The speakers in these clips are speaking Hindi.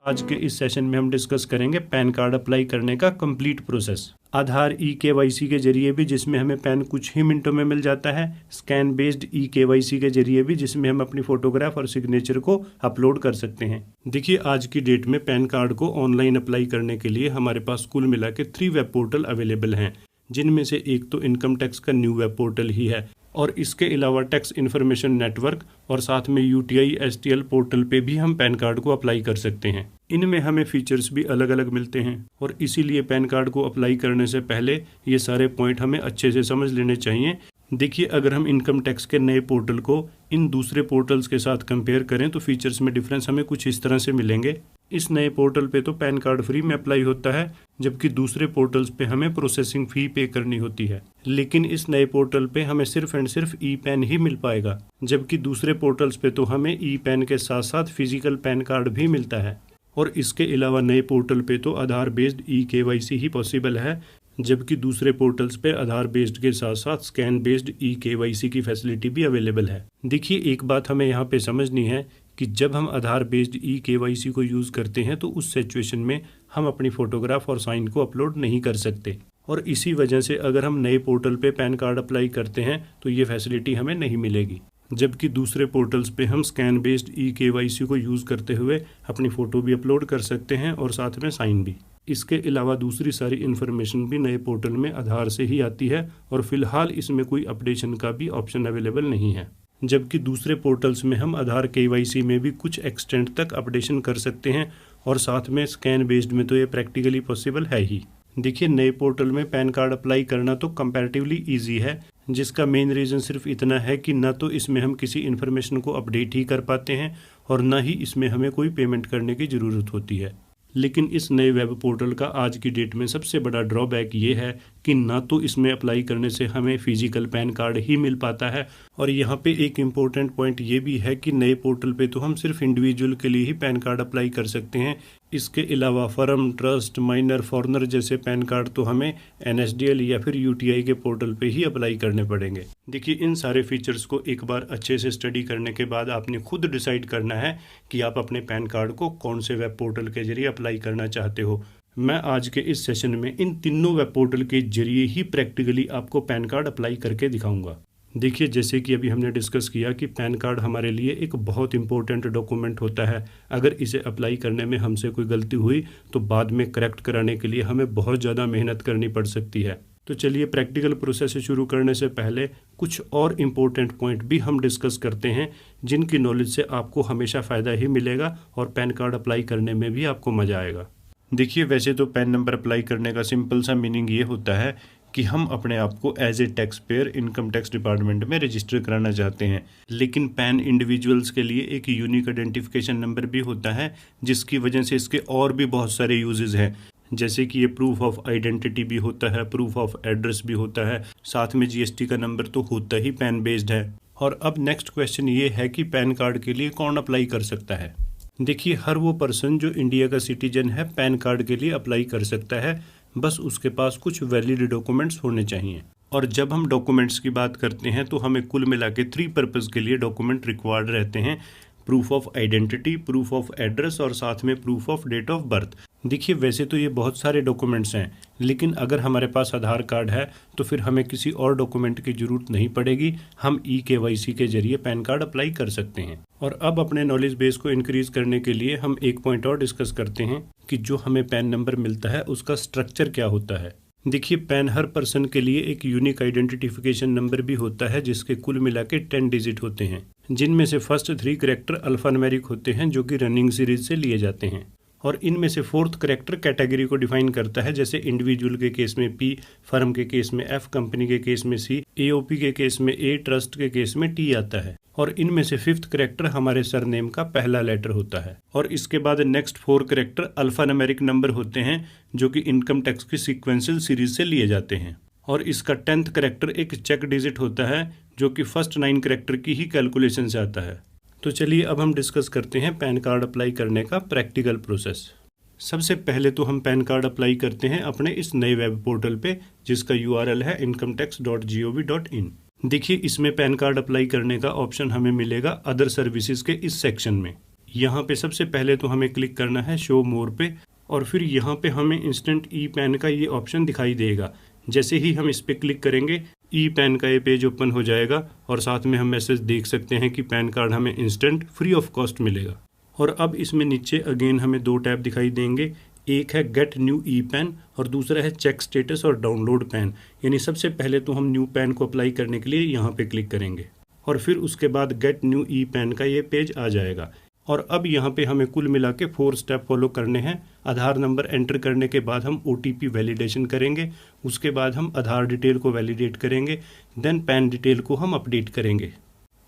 आज के इस सेशन में हम डिस्कस करेंगे पैन कार्ड अप्लाई करने का कंप्लीट प्रोसेस। आधार ई-केवाईसी के जरिए भी, जिसमें हमें पैन कुछ ही मिनटों में मिल जाता है। स्कैन बेस्ड ई-केवाईसी के जरिए भी, जिसमें हम अपनी फोटोग्राफ और सिग्नेचर को अपलोड कर सकते हैं। देखिए, आज की डेट में पैन कार्ड को ऑनलाइन अप्लाई करने के लिए हमारे पास कुल मिला के 3 वेब पोर्टल अवेलेबल हैं, जिनमें से एक तो इनकम टैक्स का न्यू वेब पोर्टल ही है, और इसके अलावा टैक्स इन्फॉर्मेशन नेटवर्क और साथ में यूटीआई एसटीएल पोर्टल पे भी हम पैन कार्ड को अप्लाई कर सकते हैं। इनमें हमें फीचर्स भी अलग अलग मिलते हैं और इसीलिए पैन कार्ड को अप्लाई करने से पहले ये सारे पॉइंट हमें अच्छे से समझ लेने चाहिए। देखिए, अगर हम इनकम टैक्स के नए पोर्टल को इन दूसरे पोर्टल्स के साथ कंपेयर करें तो फीचर्स में डिफरेंस हमें कुछ इस तरह से मिलेंगे। इस नए पोर्टल पे तो पैन कार्ड फ्री में अप्लाई होता है, जबकि दूसरे पोर्टल्स पे हमें प्रोसेसिंग फी पे करनी होती है। लेकिन इस नए पोर्टल पे हमें सिर्फ एंड सिर्फ ई पैन ही मिल पाएगा, जबकि दूसरे पोर्टल्स पे तो हमें ई पैन के साथ साथ फिजिकल पैन कार्ड भी मिलता है। और इसके अलावा नए पोर्टल पे तो आधार बेस्ड ई-केवाईसी ही पॉसिबल है, जबकि दूसरे पोर्टल्स पे आधार बेस्ड के साथ साथ स्कैन बेस्ड ई-केवाईसी की फैसिलिटी भी अवेलेबल है। देखिए, एक बात हमें यहाँ पे समझनी है कि जब हम आधार बेस्ड ई-केवाईसी को यूज़ करते हैं तो उस सिचुएशन में हम अपनी फोटोग्राफ और साइन को अपलोड नहीं कर सकते, और इसी वजह से अगर हम नए पोर्टल पे पैन कार्ड अप्लाई करते हैं तो ये फैसिलिटी हमें नहीं मिलेगी। जबकि दूसरे पोर्टल्स पे हम स्कैन बेस्ड ई-केवाईसी को यूज़ करते हुए अपनी फ़ोटो भी अपलोड कर सकते हैं और साथ में साइन भी। इसके अलावा दूसरी सारी इन्फॉर्मेशन भी नए पोर्टल में आधार से ही आती है, और फिलहाल इसमें कोई अपडेशन का भी ऑप्शन अवेलेबल नहीं है। जबकि दूसरे पोर्टल्स में हम आधार केवाईसी में भी कुछ एक्सटेंट तक अपडेशन कर सकते हैं, और साथ में स्कैन बेस्ड में तो ये प्रैक्टिकली पॉसिबल है ही। देखिए, नए पोर्टल में पैन कार्ड अप्लाई करना तो कंपैरेटिवली ईजी है, जिसका मेन रीज़न सिर्फ इतना है कि ना तो इसमें हम किसी इन्फॉर्मेशन को अपडेट ही कर पाते हैं और ना ही इसमें हमें कोई पेमेंट करने की ज़रूरत होती है। लेकिन इस नए वेब पोर्टल का आज की डेट में सबसे बड़ा ड्रॉबैक ये है कि ना तो इसमें अप्लाई करने से हमें फिजिकल पैन कार्ड ही मिल पाता है, और यहाँ पे एक इम्पोर्टेंट पॉइंट ये भी है कि नए पोर्टल पे तो हम सिर्फ इंडिविजुअल के लिए ही पैन कार्ड अप्लाई कर सकते हैं। इसके अलावा फर्म, ट्रस्ट, माइनर, फॉरेनर जैसे पैन कार्ड तो हमें एनएसडीएल या फिर यूटीआई के पोर्टल पे ही अप्लाई करने पड़ेंगे। देखिए, इन सारे फीचर्स को एक बार अच्छे से स्टडी करने के बाद आपने खुद डिसाइड करना है कि आप अपने पैन कार्ड को कौन से वेब पोर्टल के जरिए अप्लाई करना चाहते हो। मैं आज के इस सेशन में इन तीनों वेब पोर्टल के जरिए ही प्रैक्टिकली आपको पैन कार्ड अप्लाई करके दिखाऊंगा। देखिए, जैसे कि अभी हमने डिस्कस किया कि पैन कार्ड हमारे लिए एक बहुत इंपॉर्टेंट डॉक्यूमेंट होता है। अगर इसे अप्लाई करने में हमसे कोई गलती हुई तो बाद में करेक्ट कराने के लिए हमें बहुत ज़्यादा मेहनत करनी पड़ सकती है। तो चलिए, प्रैक्टिकल प्रोसेस शुरू करने से पहले कुछ और इम्पोर्टेंट पॉइंट भी हम डिस्कस करते हैं, जिनकी नॉलेज से आपको हमेशा फ़ायदा ही मिलेगा और पैन कार्ड अप्लाई करने में भी आपको मज़ा आएगा। देखिए, वैसे तो पैन नंबर अप्लाई करने का सिंपल सा मीनिंग ये होता है कि हम अपने आप को as a tax payer income tax department में रजिस्टर कराना चाहते हैं। लेकिन पैन इंडिविजुअल्स के लिए एक यूनिक आइडेंटिफिकेशन नंबर भी होता है, जिसकी वजह से इसके और भी बहुत सारे यूजेस हैं, जैसे कि ये प्रूफ ऑफ आइडेंटिटी भी होता है, प्रूफ ऑफ एड्रेस भी होता है, साथ में जीएसटी का नंबर तो होता ही पैन बेस्ड है। और अब नेक्स्ट क्वेश्चन ये है कि पैन कार्ड के लिए कौन अप्लाई कर सकता है। देखिए, हर वो पर्सन जो इंडिया का सिटीजन है पैन कार्ड के लिए अप्लाई कर सकता है, बस उसके पास कुछ वैलिड डॉक्यूमेंट्स होने चाहिए। और जब हम डॉक्यूमेंट्स की बात करते हैं तो हमें कुल मिला के 3 पर्पज़ के लिए डॉक्यूमेंट रिक्वायर्ड रहते हैं: proof of identity, proof of address और साथ में proof of date of birth. देखिए, वैसे तो ये बहुत सारे डॉक्यूमेंट्स हैं, लेकिन अगर हमारे पास आधार कार्ड है तो फिर हमें किसी और डॉक्यूमेंट की ज़रूरत नहीं पड़ेगी। हम ई-केवाईसी के जरिए पैन कार्ड अप्लाई कर सकते हैं। और अब अपने नॉलेज बेस को इंक्रीज करने के लिए हम एक पॉइंट और डिस्कस करते हैं कि जो हमें पैन नंबर मिलता है उसका स्ट्रक्चर क्या होता है। देखिए, पैन हर पर्सन के लिए एक यूनिक आइडेंटिफिकेशन नंबर भी होता है, जिसके कुल मिला के 10 डिजिट होते हैं, जिनमें से फर्स्ट 3 कैरेक्टर अल्फान्यूमेरिक होते हैं जो कि रनिंग सीरीज से लिए जाते हैं, और इनमें से 4th कैरेक्टर कैटेगरी को डिफाइन करता है, जैसे इंडिविजुअल के केस में P, फर्म के केस में F, कंपनी के केस में C, AOP के केस में A, ट्रस्ट के केस में T आता है। और इनमें से 5th कैरेक्टर हमारे सरनेम का पहला लेटर होता है। और इसके बाद नेक्स्ट 4 कैरेक्टर अल्फान्यूमेरिक नंबर होते हैं, जो कि इनकम टैक्स की सीक्वेंशियल सीरीज से लिए जाते हैं। और इसका 10th कैरेक्टर एक चेक डिजिट होता है, जो कि फर्स्ट 9 कैरेक्टर की ही कैलकुलेशन से आता है। तो चलिए, अब हम डिस्कस करते हैं पैन कार्ड अप्लाई करने का प्रैक्टिकल प्रोसेस। सबसे पहले तो हम पैन कार्ड अप्लाई करते हैं अपने इस नए वेब पोर्टल पे, जिसका URL है incometax.gov.in। देखिए, इसमें पैन कार्ड अप्लाई करने का ऑप्शन हमें मिलेगा अदर सर्विसेज के इस सेक्शन में। यहाँ पे सबसे पहले तो हमें क्लिक करना है शो मोर पे, और फिर यहाँ पे हमें इंस्टेंट ई पैन का ये ऑप्शन दिखाई देगा। जैसे ही हम इस पे क्लिक करेंगे ई पैन का ये पेज ओपन हो जाएगा और साथ में हम मैसेज देख सकते हैं कि पैन कार्ड हमें इंस्टेंट फ्री ऑफ कॉस्ट मिलेगा। और अब इसमें नीचे अगेन हमें दो टैब दिखाई देंगे, एक है गेट न्यू ई पैन और दूसरा है चेक स्टेटस और डाउनलोड पैन। यानी सबसे पहले तो हम न्यू पैन को अप्लाई करने के लिए यहाँ पे क्लिक करेंगे और फिर उसके बाद गेट न्यू ई पैन का ये पेज आ जाएगा। और अब यहाँ पे हमें कुल मिला के 4 स्टेप फॉलो करने हैं। आधार नंबर एंटर करने के बाद हम OTP वैलिडेशन करेंगे, उसके बाद हम आधार डिटेल को वैलिडेट करेंगे, देन पैन डिटेल को हम अपडेट करेंगे।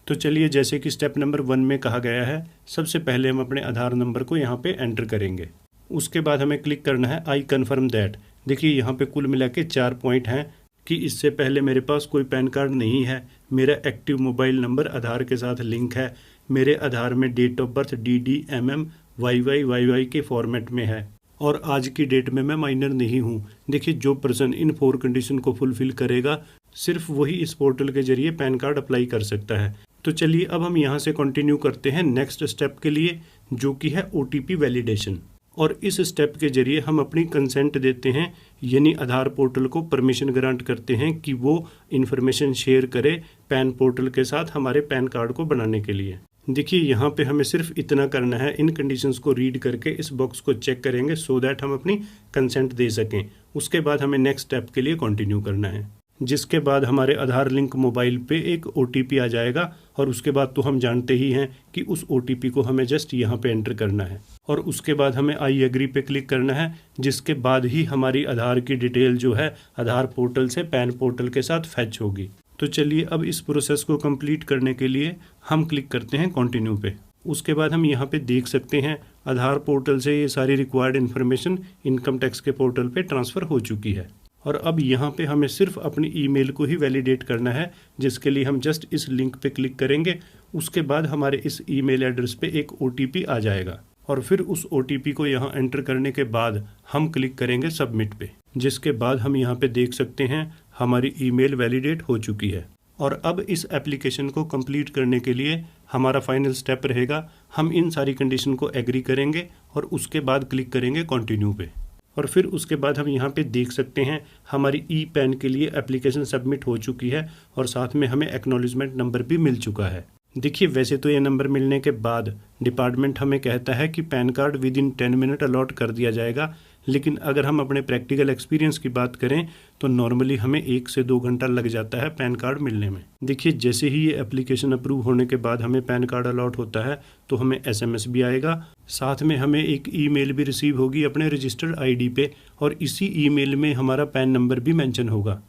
तो चलिए, जैसे कि स्टेप नंबर 1 में कहा गया है, सबसे पहले हम अपने आधार नंबर को यहाँ पे एंटर करेंगे। उसके बाद हमें क्लिक करना है आई कन्फर्म दैट। देखिए यहाँ पे कुल मिला के 4 पॉइंट हैं कि इससे पहले मेरे पास कोई पैन कार्ड नहीं है, मेरा एक्टिव मोबाइल नंबर आधार के साथ लिंक है, मेरे आधार में date of birth DD MM YY के फॉर्मेट में है और आज की डेट में मैं माइनर नहीं हूँ। देखिए, जो पर्सन इन 4 कंडीशन को फुलफिल करेगा सिर्फ वही इस पोर्टल के जरिए पैन कार्ड अप्लाई कर सकता है। तो चलिए अब हम यहाँ से कंटिन्यू करते हैं नेक्स्ट स्टेप के लिए, जो कि है OTP वैलिडेशन। और इस स्टेप के जरिए हम अपनी कंसेंट देते हैं, यानी आधार पोर्टल को परमिशन ग्रांट करते हैं कि वो इन्फॉर्मेशन शेयर करे पैन पोर्टल के साथ हमारे पैन कार्ड को बनाने के लिए। देखिए यहाँ पे हमें सिर्फ इतना करना है, इन कंडीशंस को रीड करके इस बॉक्स को चेक करेंगे सो दैट हम अपनी कंसेंट दे सकें। उसके बाद हमें नेक्स्ट स्टेप के लिए कंटिन्यू करना है, जिसके बाद हमारे आधार लिंक मोबाइल पे एक OTP आ जाएगा और उसके बाद तो हम जानते ही हैं कि उस OTP को हमें जस्ट यहाँ पे एंटर करना है और उसके बाद हमें आई एग्री पे क्लिक करना है, जिसके बाद ही हमारी आधार की डिटेल जो है आधार पोर्टल से पैन पोर्टल के साथ फैच होगी। तो चलिए अब इस प्रोसेस को कंप्लीट करने के लिए हम क्लिक करते हैं कंटिन्यू पे। उसके बाद हम यहाँ पे देख सकते हैं आधार पोर्टल से ये सारी रिक्वायर्ड इन्फॉर्मेशन इनकम टैक्स के पोर्टल पे ट्रांसफ़र हो चुकी है। और अब यहाँ पे हमें सिर्फ अपनी ईमेल को ही वैलिडेट करना है, जिसके लिए हम जस्ट इस लिंक पे क्लिक करेंगे। उसके बाद हमारे इस ईमेल एड्रेस पे एक OTP आ जाएगा और फिर उस OTP को यहाँ एंटर करने के बाद हम क्लिक करेंगे सबमिट पे, जिसके बाद हम यहाँ पे देख सकते हैं हमारी ईमेल वैलिडेट हो चुकी है। और अब इस एप्लीकेशन को कंप्लीट करने के लिए हमारा फाइनल स्टेप रहेगा, हम इन सारी कंडीशन को एग्री करेंगे और उसके बाद क्लिक करेंगे कंटिन्यू पे। और फिर उसके बाद हम यहाँ पे देख सकते हैं हमारी ई पैन के लिए एप्लीकेशन सबमिट हो चुकी है और साथ में हमें एक्नॉलेजमेंट नंबर भी मिल चुका है। देखिए, वैसे तो ये नंबर मिलने के बाद डिपार्टमेंट हमें कहता है कि PAN card within 10 minute allot कर दिया जाएगा, लेकिन अगर हम अपने प्रैक्टिकल एक्सपीरियंस की बात करें तो नॉर्मली हमें 1 से 2 घंटा लग जाता है पैन कार्ड मिलने में। देखिए, जैसे ही ये एप्लीकेशन अप्रूव होने के बाद हमें पैन कार्ड अलॉट होता है तो हमें SMS भी आएगा, साथ में हमें एक ईमेल भी रिसीव होगी अपने रजिस्टर्ड ID पे और इसी ईमेल में हमारा पैन नंबर भी मेंशन होगा।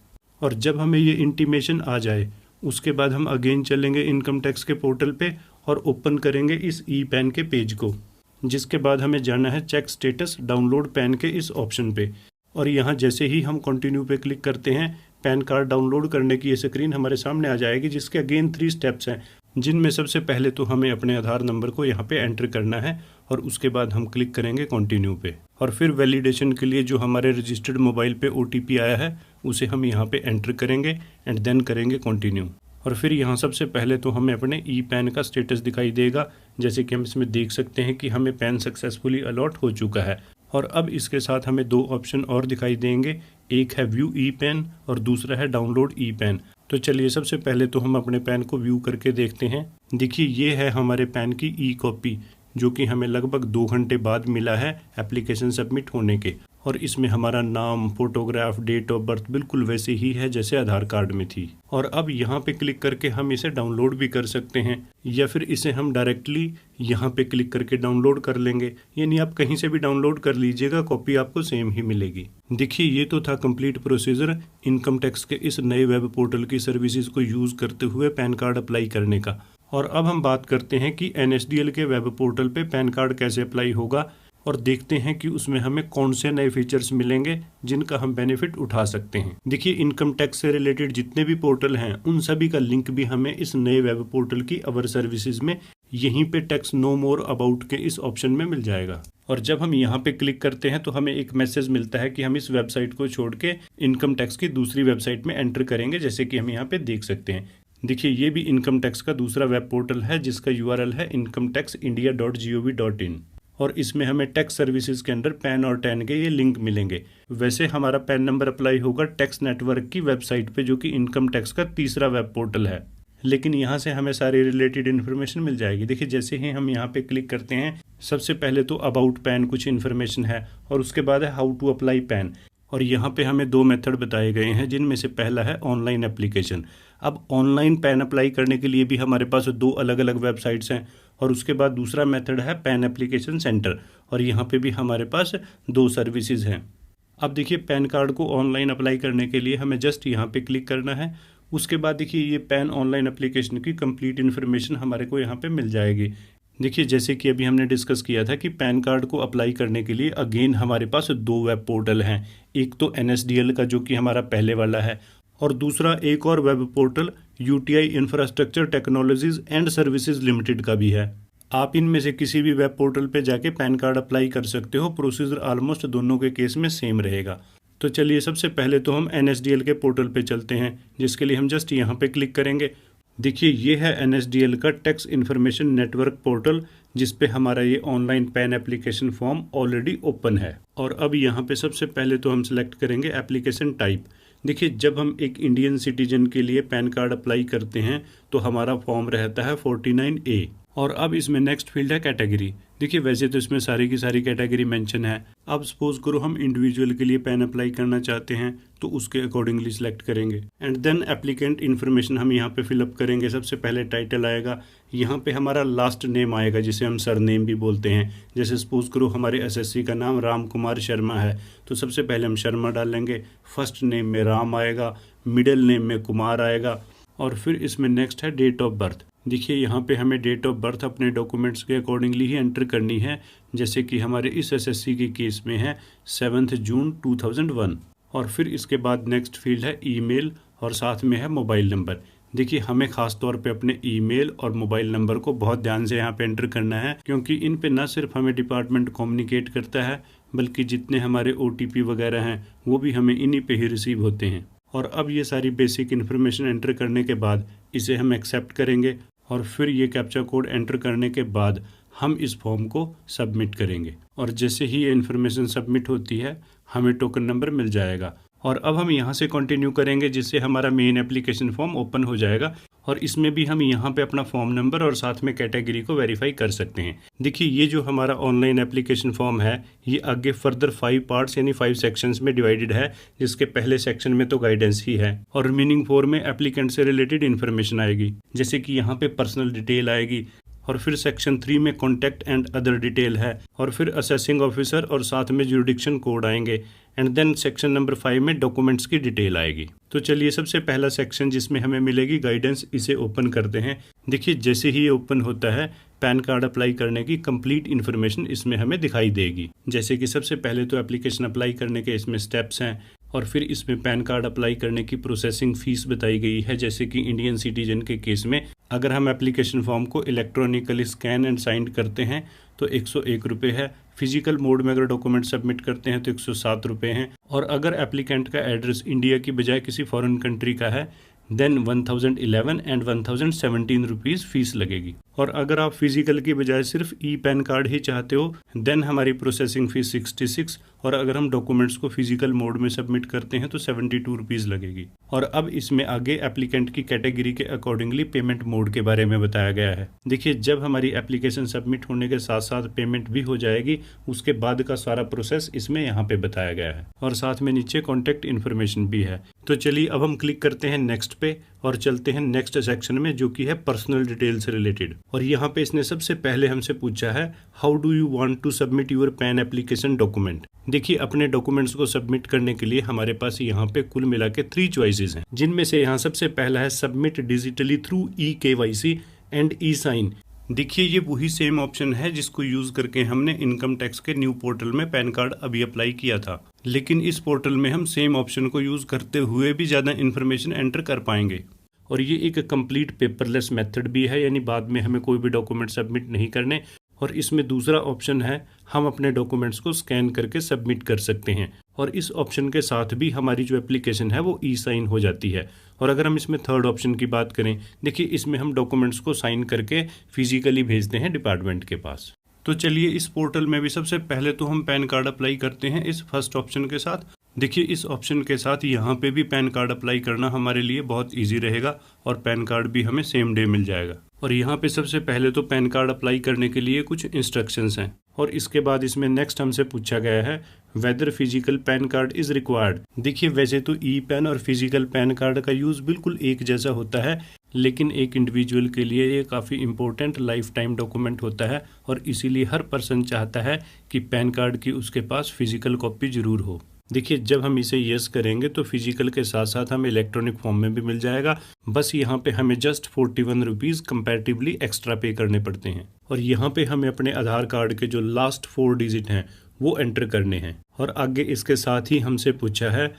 और जब हमें ये इंटीमेशन आ जाए उसके बाद हम अगेन चलेंगे इनकम टैक्स के पोर्टल पे और ओपन करेंगे इस ई पैन के पेज को, जिसके बाद हमें जाना है चेक स्टेटस डाउनलोड पैन के इस ऑप्शन पे। और यहाँ जैसे ही हम कंटिन्यू पे क्लिक करते हैं पैन कार्ड डाउनलोड करने की ये स्क्रीन हमारे सामने आ जाएगी, जिसके अगेन 3 स्टेप्स हैं, जिनमें सबसे पहले तो हमें अपने आधार नंबर को यहाँ पे एंटर करना है और उसके बाद हम क्लिक करेंगे कंटिन्यू पे। और फिर वैलिडेशन के लिए जो हमारे रजिस्टर्ड मोबाइल पे OTP आया है उसे हम यहाँ पे एंटर करेंगे एंड देन करेंगे कंटिन्यू। और फिर यहाँ सबसे पहले तो हमें अपने ई पैन का स्टेटस दिखाई देगा, जैसे कि हम इसमें देख सकते हैं कि हमें पैन सक्सेसफुली अलॉट हो चुका है। और अब इसके साथ हमें 2 ऑप्शन और दिखाई देंगे, एक है व्यू ई पैन और दूसरा है डाउनलोड ई पैन। तो चलिए सबसे पहले तो हम अपने पैन को व्यू करके देखते हैं। देखिए, ये है हमारे पैन की ई कॉपी, जो कि हमें लगभग 2 घंटे बाद मिला है एप्लीकेशन सबमिट होने के। और इसमें हमारा नाम, फोटोग्राफ, डेट ऑफ बर्थ बिल्कुल वैसे ही है जैसे आधार कार्ड में थी। और अब यहाँ पे क्लिक करके हम इसे डाउनलोड भी कर सकते हैं या फिर इसे हम डायरेक्टली यहाँ पे क्लिक करके डाउनलोड कर लेंगे, यानी आप कहीं से भी डाउनलोड कर लीजिएगा, कॉपी आपको सेम ही मिलेगी। देखिए, ये तो था कंप्लीट प्रोसीजर इनकम टैक्स के इस नए वेब पोर्टल की सर्विसेज को यूज़ करते हुए पैन कार्ड अप्लाई करने का। और अब हम बात करते हैं कि NSDL के वेब पोर्टल पे पैन कार्ड कैसे अप्लाई होगा और देखते हैं कि उसमें हमें कौन से नए फीचर्स मिलेंगे जिनका हम बेनिफिट उठा सकते हैं। देखिए, इनकम टैक्स से रिलेटेड जितने भी पोर्टल हैं उन सभी का लिंक भी हमें इस नए वेब पोर्टल की अवर सर्विसेज में यहीं पे टैक्स नो मोर अबाउट के इस ऑप्शन में मिल जाएगा। और जब हम यहाँ पे क्लिक करते हैं तो हमें एक मैसेज मिलता है कि हम इस वेबसाइट को छोड़ के इनकम टैक्स की दूसरी वेबसाइट में एंटर करेंगे, जैसे कि हम यहाँ पे देख सकते हैं। देखिए ये भी इनकम टैक्स का दूसरा वेब पोर्टल है जिसका यूआरएल है incometaxindia.gov.in और इसमें हमें टैक्स सर्विसेज के अंदर पैन और टैन के ये लिंक मिलेंगे। वैसे हमारा पैन नंबर अप्लाई होगा टैक्स नेटवर्क की वेबसाइट पे जो कि इनकम टैक्स का तीसरा वेब पोर्टल है, लेकिन यहाँ से हमें सारी रिलेटेड इन्फॉर्मेशन मिल जाएगी। देखिए जैसे ही हम यहाँ पे क्लिक करते हैं सबसे पहले तो अबाउट पैन कुछ इन्फॉर्मेशन है और उसके बाद है हाउ टू अप्लाई पैन और यहाँ पे हमें दो मेथड बताए गए हैं जिनमें से पहला है ऑनलाइन एप्लीकेशन। अब ऑनलाइन पैन अप्लाई करने के लिए भी हमारे पास दो अलग अलग वेबसाइट्स हैं और उसके बाद दूसरा मेथड है पैन एप्लीकेशन सेंटर और यहाँ पे भी हमारे पास दो सर्विसेज हैं। अब देखिए पैन कार्ड को ऑनलाइन अप्लाई करने के लिए हमें जस्ट यहाँ पे क्लिक करना है। उसके बाद देखिए ये पैन ऑनलाइन एप्लीकेशन की कंप्लीट इन्फॉर्मेशन हमारे को यहाँ पे मिल जाएगी। देखिए जैसे कि अभी हमने डिस्कस किया था कि पैन कार्ड को अप्लाई करने के लिए अगेन हमारे पास दो वेब पोर्टल हैं, एक तो NSDL का जो कि हमारा पहले वाला है और दूसरा एक और web portal UTI infrastructure technologies and services limited का भी है। आप इनमें से किसी भी वेब पोर्टल पे जाके पैन कार्ड अप्लाई कर सकते हो, प्रोसीजर ऑलमोस्ट दोनों के केस में सेम रहेगा। तो चलिए सबसे पहले तो हम NSDL के पोर्टल पे चलते हैं जिसके लिए हम जस्ट यहाँ पे क्लिक करेंगे। देखिए ये है NSDL का टैक्स इन्फॉर्मेशन नेटवर्क पोर्टल जिस पे हमारा ये online pan application form already open है और अब यहाँ पे सबसे पहले तो हम सिलेक्ट करेंगे एप्लीकेशन टाइप। देखिए जब हम एक इंडियन सिटीजन के लिए पैन कार्ड अप्लाई करते हैं तो हमारा फॉर्म रहता है 49A और अब इसमें नेक्स्ट फील्ड है कैटेगरी। देखिए वैसे तो इसमें सारी की सारी कैटेगरी मेंशन है। अब सपोज करो हम इंडिविजुअल के लिए पैन अप्लाई करना चाहते हैं तो उसके अकॉर्डिंगली सिलेक्ट करेंगे एंड देन एप्लीकेंट इन्फॉर्मेशन हम यहाँ पे फिलअप करेंगे। सबसे पहले टाइटल आएगा, यहाँ पे हमारा लास्ट नेम आएगा जिसे हम सरनेम भी बोलते हैं। जैसे सपोज करो हमारे SSC का नाम राम कुमार शर्मा है तो सबसे पहले हम शर्मा डालेंगे। फर्स्ट नेम में राम आएगा, मिडिल नेम में कुमार आएगा और फिर इसमें नेक्स्ट है डेट ऑफ बर्थ। देखिए यहाँ पे हमें डेट ऑफ बर्थ अपने डॉक्यूमेंट्स के अकॉर्डिंगली ही एंटर करनी है, जैसे कि हमारे इस SSC के केस में है 7 जून 2001 और फिर इसके बाद नेक्स्ट फील्ड है ईमेल और साथ में है मोबाइल नंबर। देखिए हमें खास तौर पे अपने ईमेल और मोबाइल नंबर को बहुत ध्यान से यहाँ पे एंटर करना है क्योंकि इन पे न सिर्फ हमें डिपार्टमेंट कम्युनिकेट करता है बल्कि जितने हमारे OTP वगैरह हैं वो भी हमें इन्हीं पे ही रिसीव होते हैं। और अब ये सारी बेसिक इन्फॉर्मेशन एंटर करने के बाद इसे हम एक्सेप्ट करेंगे और फिर ये कैप्चा कोड एंटर करने के बाद हम इस फॉर्म को सबमिट करेंगे और जैसे ही ये इन्फॉर्मेशन सबमिट होती है हमें टोकन नंबर मिल जाएगा और अब हम यहाँ से कंटिन्यू करेंगे जिससे हमारा मेन एप्लीकेशन फॉर्म ओपन हो जाएगा और इसमें भी हम यहाँ पे अपना फॉर्म नंबर और साथ में कैटेगरी को वेरीफाई कर सकते हैं। देखिए ये जो हमारा ऑनलाइन एप्लीकेशन फॉर्म है ये आगे फर्दर 5 पार्ट्स यानी 5 सेक्शंस में डिवाइडेड है, जिसके पहले सेक्शन में तो गाइडेंस ही है और रिमेनिंग 4 में एप्लीकेंट से रिलेटेड इन्फॉर्मेशन आएगी, जैसे कि यहाँ पे पर्सनल डिटेल आएगी और फिर सेक्शन 3 में कॉन्टैक्ट एंड अदर डिटेल है और फिर असेसिंग ऑफिसर और साथ में जुरिडिक्शन कोड आएंगे एंड देन सेक्शन नंबर 5 में डॉक्यूमेंट्स की डिटेल आएगी। तो चलिए सबसे पहला सेक्शन जिसमें हमें मिलेगी गाइडेंस, इसे ओपन करते हैं। देखिए जैसे ही ये ओपन होता है पैन कार्ड अप्लाई करने की कंप्लीट इन्फॉर्मेशन इसमें हमें दिखाई देगी, जैसे कि सबसे पहले तो एप्लीकेशन अप्लाई करने के इसमें स्टेप्स हैं और फिर इसमें पैन कार्ड अप्लाई करने की प्रोसेसिंग फीस बताई गई है, जैसे कि इंडियन सिटीजन के केस में अगर हम एप्लीकेशन फॉर्म को इलेक्ट्रॉनिकली स्कैन एंड साइन करते हैं तो 101 रुपये है, फिजिकल मोड में अगर डॉक्यूमेंट सबमिट करते हैं तो 107 रुपये हैं और अगर एप्लीकेंट का एड्रेस इंडिया की बजाय किसी फॉरेन कंट्री का है देन 1011 एंड 1017 रुपीज़ फीस लगेगी और अगर आप फिजिकल की बजाय सिर्फ पैन कार्ड ही चाहते हो देन हमारी प्रोसेसिंग फीस 66 और अगर हम डॉक्यूमेंट्स को फिजिकल मोड में सबमिट करते हैं तो 72 रुपीज़ लगेगी। और अब इसमें आगे एप्लीकेंट की कैटेगरी के अकॉर्डिंगली पेमेंट मोड के बारे में बताया गया है। देखिए जब हमारी एप्लीकेशन सबमिट होने के साथ साथ पेमेंट भी हो जाएगी उसके बाद का सारा प्रोसेस इसमें यहाँ पे बताया गया है और साथ में नीचे कॉन्टैक्ट इन्फॉर्मेशन भी है। तो चलिए अब हम क्लिक करते हैं नेक्स्ट पे और चलते हैं नेक्स्ट सेक्शन में जो कि है पर्सनल डिटेल से रिलेटेड। और यहाँ पे इसने सबसे पहले हमसे पूछा है how do you want to submit your PAN application document. देखिए अपने डॉक्यूमेंट्स को सबमिट करने के लिए हमारे पास यहाँ पे कुल मिला के 3 चॉइसेस हैं, जिनमें से यहाँ सबसे पहला है submit digitally through eKYC and e-साइन। देखिए ये वही सेम ऑप्शन है जिसको यूज करके हमने इनकम टैक्स के न्यू पोर्टल में पैन कार्ड अभी अप्लाई किया था, लेकिन इस पोर्टल में हम सेम ऑप्शन को यूज करते हुए भी ज़्यादा इन्फॉर्मेशन एंटर कर पाएंगे और ये एक कंप्लीट पेपरलेस मेथड भी है, यानी बाद में हमें कोई भी डॉक्यूमेंट सबमिट नहीं करने। और इसमें दूसरा ऑप्शन है हम अपने डॉक्यूमेंट्स को स्कैन करके सबमिट कर सकते हैं और इस ऑप्शन के साथ भी हमारी जो एप्लीकेशन है वो ई साइन हो जाती है। और अगर हम इसमें थर्ड ऑप्शन की बात करें, देखिए इसमें हम डॉक्यूमेंट्स को साइन करके फिजिकली भेजते हैं डिपार्टमेंट के पास। तो चलिए इस पोर्टल में भी सबसे पहले तो हम पैन कार्ड अप्लाई करते हैं इस फर्स्ट ऑप्शन के साथ। देखिए इस ऑप्शन के साथ यहाँ पे भी पैन कार्ड अप्लाई करना हमारे लिए बहुत इजी रहेगा और पैन कार्ड भी हमें सेम डे मिल जाएगा। और यहाँ पे सबसे पहले तो पैन कार्ड अप्लाई करने के लिए कुछ इंस्ट्रक्शंस हैं और इसके बाद इसमें नेक्स्ट हमसे पूछा गया है whether physical PAN card is required. देखिए वैसे तो ई पैन और फिजिकल पैन कार्ड का यूज़ बिल्कुल एक जैसा होता है, लेकिन एक इंडिविजुअल के लिए ये काफ़ी इंपॉर्टेंट लाइफ टाइम डॉक्यूमेंट होता है और इसीलिए हर पर्सन चाहता है कि पैन कार्ड की उसके पास फिजिकल कॉपी ज़रूर हो। देखिए जब हम इसे यस करेंगे तो फिजिकल के साथ साथ हमें इलेक्ट्रॉनिक फॉर्म में भी मिल जाएगा, बस यहाँ पे हमें जस्ट 41 रुपीज़ कंपैरेटिवली एक्स्ट्रा पे करने पड़ते हैं। और यहाँ पे हमें अपने आधार कार्ड के जो लास्ट 4 डिजिट हैं वो एंटर करने हैं। और आगे इसके साथ ही हमसे पूछा है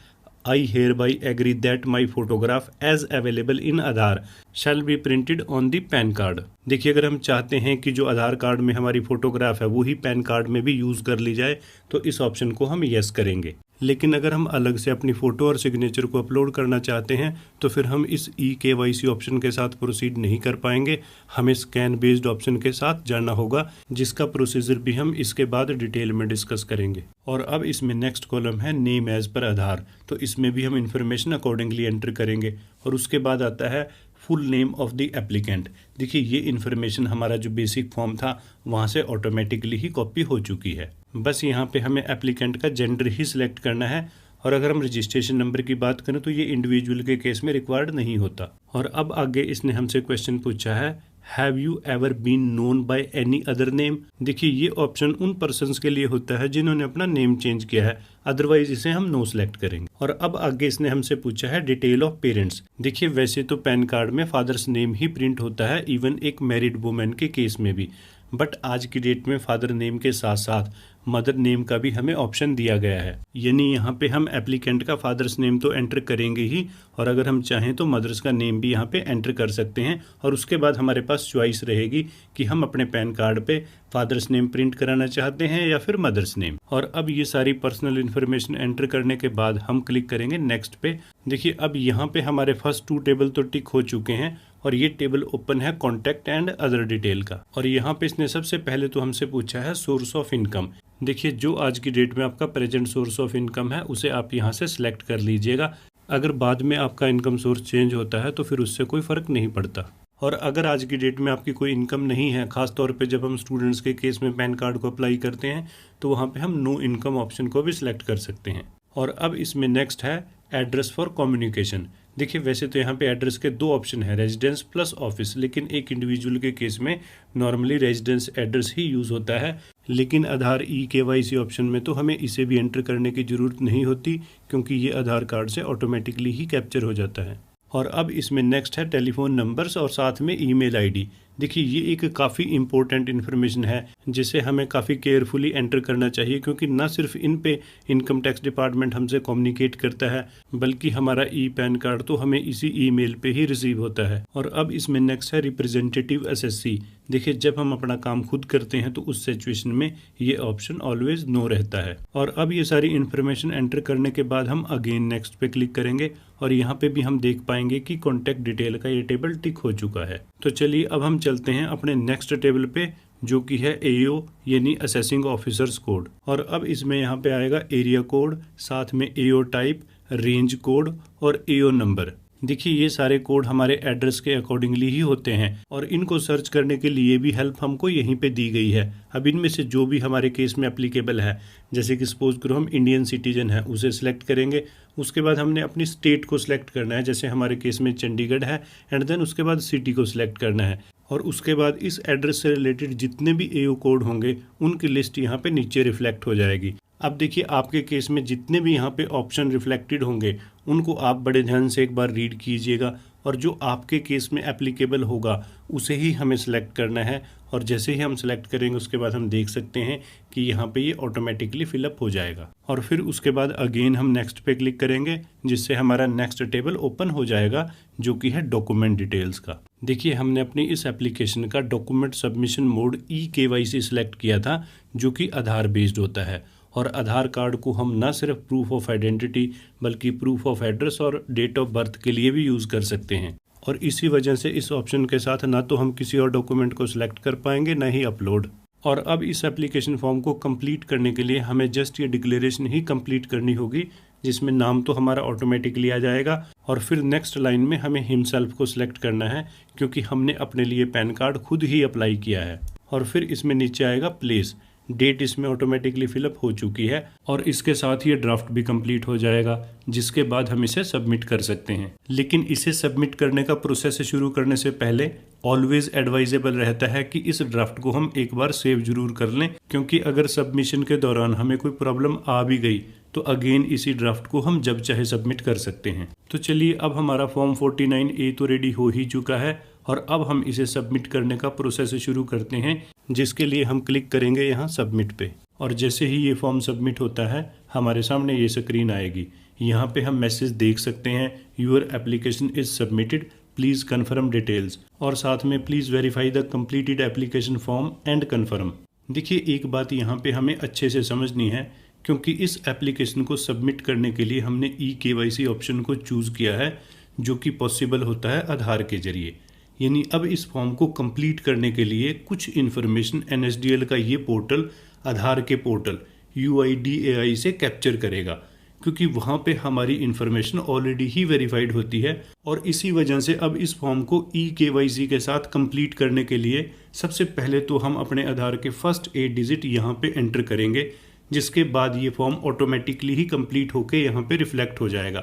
I hereby agree that my photograph as available in Aadhaar shall be printed on the PAN card. देखिए अगर हम चाहते हैं कि जो आधार कार्ड में हमारी फोटोग्राफ है वो ही पैन कार्ड में भी यूज़ कर ली जाए तो इस ऑप्शन को हम यस करेंगे। लेकिन अगर हम अलग से अपनी फ़ोटो और सिग्नेचर को अपलोड करना चाहते हैं तो फिर हम इस eKYC ऑप्शन के साथ प्रोसीड नहीं कर पाएंगे, हमें स्कैन बेस्ड ऑप्शन के साथ जाना होगा जिसका प्रोसीजर भी हम इसके बाद डिटेल में डिस्कस करेंगे। और अब इसमें नेक्स्ट कॉलम है नेम एज पर आधार, तो इसमें भी हम इंफॉर्मेशन अकॉर्डिंगली एंटर करेंगे। और उसके बाद आता है full name of the applicant. देखिए ये इन्फॉर्मेशन हमारा जो बेसिक फॉर्म था वहाँ से ऑटोमेटिकली ही कॉपी हो चुकी है, बस यहाँ पे हमें एप्लीकेंट का जेंडर ही सिलेक्ट करना है। और अगर हम रजिस्ट्रेशन नंबर की बात करें तो ये इंडिविजुअल के केस में रिक्वायर्ड नहीं होता। और अब आगे इसने हमसे क्वेश्चन पूछा है have you ever been known by any other name. देखिए ये ऑप्शन उन पर्सन्स के लिए होता है जिन्होंने अपना नेम चेंज किया है, अदरवाइज इसे हम नो सेलेक्ट करेंगे। और अब आगे इसने हमसे पूछा है डिटेल ऑफ पेरेंट्स। देखिए वैसे तो पैन कार्ड में फादर्स नेम ही प्रिंट होता है, इवन एक मैरिड वुमेन के केस में भी, बट आज की डेट में फादर नेम के साथ साथ मदर नेम का भी हमें ऑप्शन दिया गया है। यानी यहाँ पे हम एप्लीकेंट का फादर्स नेम तो एंटर करेंगे ही, और अगर हम चाहें तो मदर्स का नेम भी यहाँ पे एंटर कर सकते हैं। और उसके बाद हमारे पास चॉइस रहेगी कि हम अपने पैन कार्ड पे फादर्स नेम प्रिंट कराना चाहते हैं या फिर मदर्स नेम। और अब ये सारी पर्सनल इन्फॉर्मेशन एंटर करने के बाद हम क्लिक करेंगे नेक्स्ट पे। देखिए अब यहाँ पे हमारे फर्स्ट 2 टेबल तो टिक हो चुके हैं और ये टेबल ओपन है कॉन्टैक्ट एंड अदर डिटेल का। और यहाँ पे इसने सबसे पहले तो हमसे पूछा है सोर्स ऑफ इनकम। देखिए जो आज की डेट में आपका प्रेजेंट सोर्स ऑफ इनकम है उसे आप यहाँ से सिलेक्ट कर लीजिएगा। अगर बाद में आपका इनकम सोर्स चेंज होता है तो फिर उससे कोई फ़र्क नहीं पड़ता। और अगर आज की डेट में आपकी कोई इनकम नहीं है, खास तौर पे जब हम स्टूडेंट्स के केस में पैन कार्ड को अप्लाई करते हैं तो वहाँ पे हम नो इनकम ऑप्शन को भी सिलेक्ट कर सकते हैं। और अब इसमें नेक्स्ट है एड्रेस फॉर कम्युनिकेशन। देखिए वैसे तो यहाँ पे एड्रेस के 2 ऑप्शन है, रेजिडेंस प्लस ऑफिस, लेकिन एक इंडिविजुअल के केस में नॉर्मली रेजिडेंस एड्रेस ही यूज़ होता है। लेकिन आधार eKYC ऑप्शन में तो हमें इसे भी एंटर करने की ज़रूरत नहीं होती क्योंकि ये आधार कार्ड से ऑटोमेटिकली ही कैप्चर हो जाता है। और अब इसमें नेक्स्ट है टेलीफोन नंबर्स और साथ में ईमेल आईडी। देखिए ये एक काफ़ी इंपॉर्टेंट इन्फॉर्मेशन है जिसे हमें काफ़ी केयरफुली एंटर करना चाहिए, क्योंकि ना सिर्फ इन पे इनकम टैक्स डिपार्टमेंट हमसे कम्युनिकेट करता है बल्कि हमारा ई पैन कार्ड तो हमें इसी ईमेल पे ही रिसीव होता है। और अब इसमें नेक्स्ट है रिप्रेजेंटेटिव SSC। देखिए जब हम अपना काम खुद करते हैं तो उस सिचुएशन में ये ऑप्शन ऑलवेज नो रहता है। और अब ये सारी इन्फॉर्मेशन एंटर करने के बाद हम अगेन नेक्स्ट पे क्लिक करेंगे और यहाँ पे भी हम देख पाएंगे कि कॉन्टैक्ट डिटेल का ये टेबल टिक हो चुका है। तो चलिए अब हम चलते हैं अपने नेक्स्ट टेबल पे जो कि है AO यानी असेसिंग ऑफिसर्स कोड। और अब इसमें यहाँ पे आएगा एरिया कोड, साथ में AO टाइप, रेंज कोड और AO नंबर। देखिए ये सारे कोड हमारे एड्रेस के अकॉर्डिंगली ही होते हैं और इनको सर्च करने के लिए भी हेल्प हमको यहीं पे दी गई है। अब इनमें से जो भी हमारे केस में एप्लीकेबल है, जैसे कि सपोज करो हम इंडियन सिटीजन है, उसे सिलेक्ट करेंगे। उसके बाद हमने अपनी स्टेट को सिलेक्ट करना है, जैसे हमारे केस में चंडीगढ़ है, एंड देन उसके बाद सिटी को सिलेक्ट करना है। और उसके बाद इस एड्रेस से रिलेटेड जितने भी AO कोड होंगे उनकी लिस्ट यहाँ पे नीचे रिफ्लेक्ट हो जाएगी। अब देखिए आपके केस में जितने भी यहाँ पे ऑप्शन रिफ्लेक्टेड होंगे उनको आप बड़े ध्यान से एक बार रीड कीजिएगा और जो आपके केस में एप्लीकेबल होगा उसे ही हमें सेलेक्ट करना है। और जैसे ही हम सेलेक्ट करेंगे उसके बाद हम देख सकते हैं कि यहाँ पे ये ऑटोमेटिकली फिलअप हो जाएगा। और फिर उसके बाद अगेन हम नेक्स्ट पे क्लिक करेंगे जिससे हमारा नेक्स्ट टेबल ओपन हो जाएगा जो कि है डॉक्यूमेंट डिटेल्स का। देखिए हमने अपनी इस एप्लीकेशन का document submission mode eKYC select किया था जो कि आधार बेस्ड होता है। और आधार कार्ड को हम ना सिर्फ प्रूफ ऑफ आइडेंटिटी बल्कि प्रूफ ऑफ एड्रेस और डेट ऑफ बर्थ के लिए भी यूज़ कर सकते हैं। और इसी वजह से इस ऑप्शन के साथ ना तो हम किसी और डॉक्यूमेंट को सिलेक्ट कर पाएंगे ना ही अपलोड। और अब इस एप्लीकेशन फॉर्म को कंप्लीट करने के लिए हमें जस्ट ये डिक्लेरेशन ही कंप्लीट करनी होगी, जिसमें नाम तो हमारा ऑटोमेटिकली आ जाएगा और फिर नेक्स्ट लाइन में हमें हिमसेल्फ को सिलेक्ट करना है, क्योंकि हमने अपने लिए पैन कार्ड खुद ही अप्लाई किया है। और फिर इसमें नीचे आएगा प्लेस, डेट इसमें ऑटोमेटिकली फिलअप हो चुकी है और इसके साथ ये ड्राफ्ट भी कंप्लीट हो जाएगा, जिसके बाद हम इसे सबमिट कर सकते हैं। लेकिन इसे सबमिट करने का प्रोसेस शुरू करने से पहले ऑलवेज एडवाइजेबल रहता है कि इस ड्राफ्ट को हम एक बार सेव जरूर कर लें, क्योंकि अगर सबमिशन के दौरान हमें कोई प्रॉब्लम आ भी गई तो अगेन इसी ड्राफ्ट को हम जब चाहे सबमिट कर सकते हैं। तो चलिए, अब हमारा फॉर्म 49A तो रेडी हो ही चुका है और अब हम इसे सबमिट करने का प्रोसेस शुरू करते हैं, जिसके लिए हम क्लिक करेंगे यहाँ सबमिट पे। और जैसे ही ये फॉर्म सबमिट होता है हमारे सामने ये स्क्रीन आएगी। यहाँ पे हम मैसेज देख सकते हैं, your application is submitted, please confirm details, और साथ में please verify the completed application form and confirm. देखिए, एक बात यहाँ पे हमें अच्छे से समझनी है, क्योंकि इस एप्लीकेशन को सबमिट करने के लिए हमने eKYC ऑप्शन को चूज़ किया है, जो कि पॉसिबल होता है आधार के जरिए। यानी अब इस फॉर्म को कंप्लीट करने के लिए कुछ इन्फॉर्मेशन NSDL का ये पोर्टल आधार के पोर्टल UIDAI से कैप्चर करेगा, क्योंकि वहाँ पे हमारी इन्फॉर्मेशन ऑलरेडी ही वेरीफाइड होती है। और इसी वजह से अब इस फॉर्म को eKYC के साथ कंप्लीट करने के लिए सबसे पहले तो हम अपने आधार के फर्स्ट 8 डिजिट यहाँ पे एंटर करेंगे, जिसके बाद ये फॉर्म ऑटोमेटिकली ही कंप्लीट होकर यहाँ पे रिफ्लेक्ट हो जाएगा।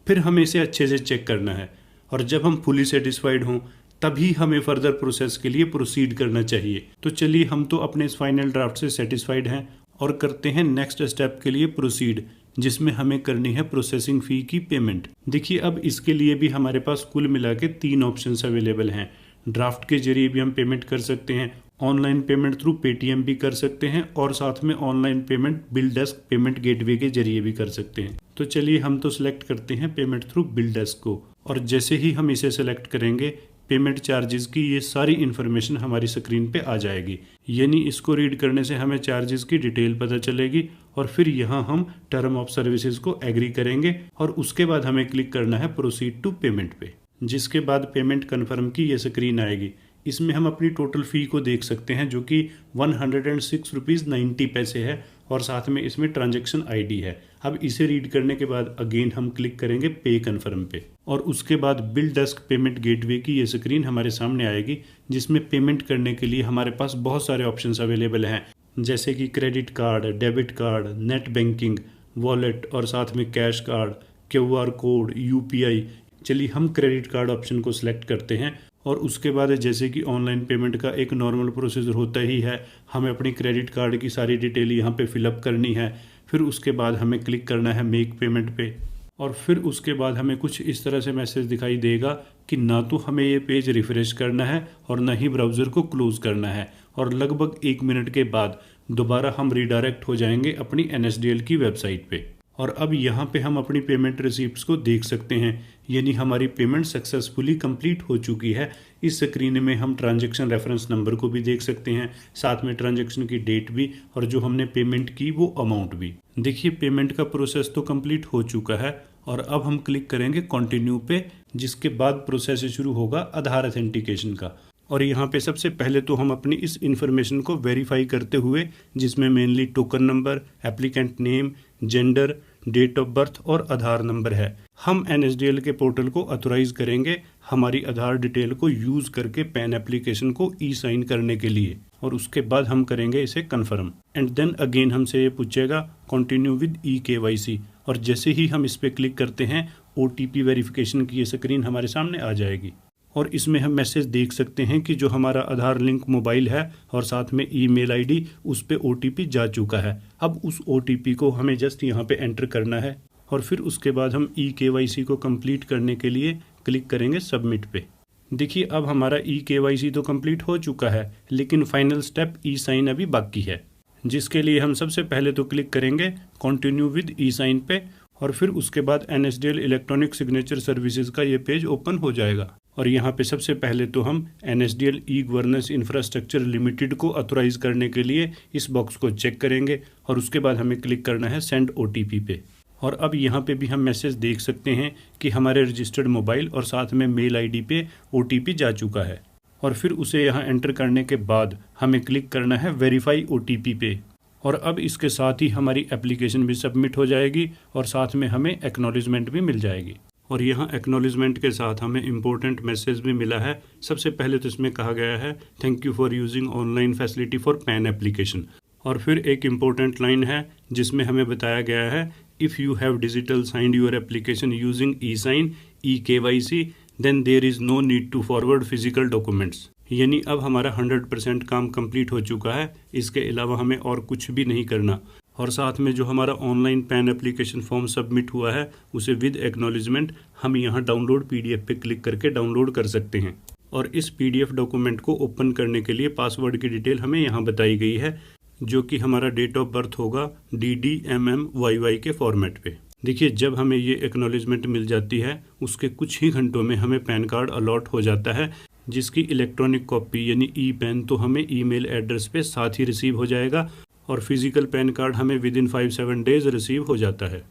फिर हमें इसे अच्छे से चेक करना है और जब हम फुली सेटिस्फाइड हों तभी हमें फर्दर प्रोसेस के लिए प्रोसीड करना चाहिए। तो चलिए, हम तो अपने इस फाइनल ड्राफ्ट से सेटिस्फाइड हैं और करते हैं नेक्स्ट स्टेप के लिए प्रोसीड, जिसमें हमें करनी है प्रोसेसिंग फ़ी की पेमेंट। देखिए, अब इसके लिए भी हमारे पास कुल मिला के 3 ऑप्शंस अवेलेबल हैं। ड्राफ्ट के जरिए भी हम पेमेंट कर सकते हैं, ऑनलाइन पेमेंट थ्रू पेटीएम भी कर सकते हैं और साथ में online payment bill desk payment gateway के जरिए भी कर सकते हैं। तो चलिए, हम तो सिलेक्ट करते हैं पेमेंट थ्रू बिल डेस्क को, और जैसे ही हम इसे सेलेक्ट करेंगे पेमेंट चार्जेस की ये सारी इन्फॉर्मेशन हमारी स्क्रीन पे आ जाएगी। यानी इसको रीड करने से हमें चार्जेस की डिटेल पता चलेगी और फिर यहाँ हम टर्म ऑफ सर्विसेज को एग्री करेंगे और उसके बाद हमें क्लिक करना है प्रोसीड टू पेमेंट पे, जिसके बाद पेमेंट कन्फर्म की ये स्क्रीन आएगी। इसमें हम अपनी टोटल फ़ी को देख सकते हैं, जो कि 106 रुपीज़ 90 पैसे है और साथ में इसमें ट्रांजैक्शन आईडी है। अब इसे रीड करने के बाद अगेन हम क्लिक करेंगे पे कन्फर्म पे और उसके बाद बिल डेस्क पेमेंट गेटवे की ये स्क्रीन हमारे सामने आएगी, जिसमें पेमेंट करने के लिए हमारे पास बहुत सारे ऑप्शंस अवेलेबल हैं, जैसे कि credit card, debit card, net banking, wallet और साथ में cash card, QR code, UPI। चलिए, हम क्रेडिट कार्ड ऑप्शन को सिलेक्ट करते हैं और उसके बाद जैसे कि ऑनलाइन पेमेंट का एक नॉर्मल प्रोसीजर होता ही है, हमें अपनी क्रेडिट कार्ड की सारी डिटेल यहाँ पे फिलअप करनी है। फिर उसके बाद हमें क्लिक करना है मेक पेमेंट पे और फिर उसके बाद हमें कुछ इस तरह से मैसेज दिखाई देगा कि ना तो हमें ये पेज रिफ्रेश करना है और ना ही ब्राउज़र को क्लोज़ करना है, और लगभग 1 मिनट के बाद दोबारा हम रिडायरेक्ट हो जाएंगे अपनी NSDL की वेबसाइट पे। और अब यहाँ पे हम अपनी पेमेंट रिसीप्ट्स को देख सकते हैं, यानी हमारी पेमेंट सक्सेसफुली कंप्लीट हो चुकी है। इस स्क्रीन में हम ट्रांजैक्शन रेफरेंस नंबर को भी देख सकते हैं, साथ में ट्रांजैक्शन की डेट भी और जो हमने पेमेंट की वो अमाउंट भी। देखिए, पेमेंट का प्रोसेस तो कंप्लीट हो चुका है और अब हम क्लिक करेंगे कंटिन्यू पे, जिसके बाद प्रोसेस शुरू होगा आधार अथेंटिकेशन का। और यहाँ पे सबसे पहले तो हम अपनी इस इन्फॉर्मेशन को वेरीफाई करते हुए, जिसमें mainly token number, applicant name, gender, date of birth और आधार नंबर है, हम NSDL के पोर्टल को ऑथोराइज करेंगे हमारी आधार डिटेल को यूज़ करके पैन एप्लीकेशन को ई-साइन करने के लिए, और उसके बाद हम करेंगे इसे कन्फर्म। एंड देन अगेन हमसे ये पूछेगा कंटिन्यू विद eKYC, और जैसे ही हम इस पर क्लिक करते हैं OTP वेरिफिकेशन की ये स्क्रीन हमारे सामने आ जाएगी और इसमें हम मैसेज देख सकते हैं कि जो हमारा आधार लिंक मोबाइल है और साथ में ईमेल आईडी, उस पे OTP जा चुका है। अब उस OTP को हमें जस्ट यहाँ पे एंटर करना है और फिर उसके बाद हम eKYC को कंप्लीट करने के लिए क्लिक करेंगे सबमिट पे। देखिए, अब हमारा eKYC तो कंप्लीट हो चुका है, लेकिन फाइनल स्टेप ई-साइन अभी बाकी है, जिसके लिए हम सबसे पहले तो क्लिक करेंगे कंटिन्यू विद ई-साइन पे और फिर उसके बाद NSDL इलेक्ट्रॉनिक सिग्नेचर सर्विसेज का ये पेज ओपन हो जाएगा। और यहाँ पे सबसे पहले तो हम NSDL e governance infrastructure limited को ऑथोराइज करने के लिए इस बॉक्स को चेक करेंगे और उसके बाद हमें क्लिक करना है सेंड OTP पे। और अब यहाँ पे भी हम मैसेज देख सकते हैं कि हमारे रजिस्टर्ड मोबाइल और साथ में मेल ID पे OTP जा चुका है। और फिर उसे यहाँ एंटर करने के बाद हमें क्लिक करना है वेरीफाई OTP पे। और अब इसके साथ ही हमारी एप्लीकेशन भी सबमिट हो जाएगी और साथ में हमें एक्नॉलेजमेंट भी मिल जाएगी। और यहाँ एक्नॉलेजमेंट के साथ हमें इम्पोर्टेंट मैसेज भी मिला है। सबसे पहले तो इसमें कहा गया है thank you for using online facility for pan application. और फिर एक इम्पोर्टेंट लाइन है जिसमें हमें बताया गया है if you have digital signed your application using e-sign e-KYC then there is no need to forward physical documents. यानी अब हमारा 100% काम कंप्लीट हो चुका है, इसके अलावा हमें और कुछ भी नहीं करना। और साथ में जो हमारा online pan application form submit हुआ है उसे विद एक्नॉलेजमेंट हम यहाँ डाउनलोड PDF पे क्लिक करके डाउनलोड कर सकते हैं। और इस PDF डॉक्यूमेंट को ओपन करने के लिए पासवर्ड की डिटेल हमें यहाँ बताई गई है, जो कि हमारा डेट ऑफ बर्थ होगा DDMMYY के फॉर्मेट पे। देखिए, जब हमें ये एक्नॉलेजमेंट मिल जाती है उसके कुछ ही घंटों में हमें पैन कार्ड अलॉट हो जाता है, जिसकी इलेक्ट्रॉनिक कॉपी यानी ई-पैन तो हमें ईमेल एड्रेस पे साथ ही रिसीव हो जाएगा और फिजिकल पैन कार्ड हमें विद इन 5-7 डेज रिसीव हो जाता है।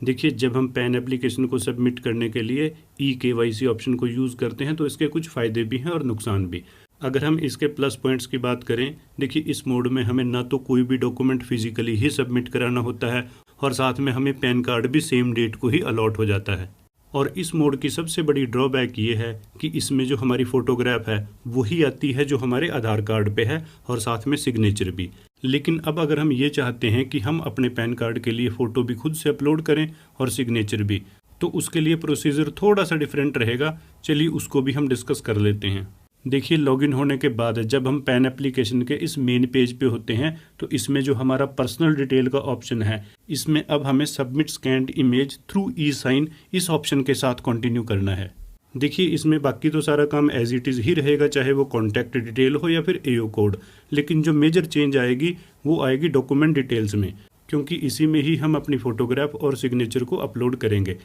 देखिए, जब हम पैन एप्लीकेशन को सबमिट करने के लिए e-KYC ऑप्शन को यूज़ करते हैं तो इसके कुछ फ़ायदे भी हैं और नुकसान भी। अगर हम इसके प्लस पॉइंट्स की बात करें, देखिए इस मोड में हमें ना तो कोई भी डॉक्यूमेंट फिजिकली ही सबमिट कराना होता है और साथ में हमें पैन कार्ड भी सेम डेट को ही अलॉट हो जाता है। और इस मोड की सबसे बड़ी ड्रॉबैक ये है कि इसमें जो हमारी फ़ोटोग्राफ है वही आती है जो हमारे आधार कार्ड पे है और साथ में सिग्नेचर भी। लेकिन अब अगर हम ये चाहते हैं कि हम अपने पैन कार्ड के लिए फ़ोटो भी खुद से अपलोड करें और सिग्नेचर भी, तो उसके लिए प्रोसीजर थोड़ा सा डिफरेंट रहेगा। चलिए उसको भी हम डिस्कस कर लेते हैं। देखिए, लॉगिन होने के बाद जब हम पैन एप्लीकेशन के इस मेन पेज पे होते हैं तो इसमें जो हमारा पर्सनल डिटेल का ऑप्शन है, इसमें अब हमें submit scanned image through e-sign इस ऑप्शन के साथ कंटिन्यू करना है। देखिए, इसमें बाकी तो सारा काम एज इट इज़ ही रहेगा, चाहे वो कॉन्टैक्ट डिटेल हो या फिर AO कोड। लेकिन जो मेजर चेंज आएगी वो आएगी डॉक्यूमेंट डिटेल्स में, क्योंकि इसी में ही हम अपनी फ़ोटोग्राफ और सिग्नेचर को अपलोड करेंगे।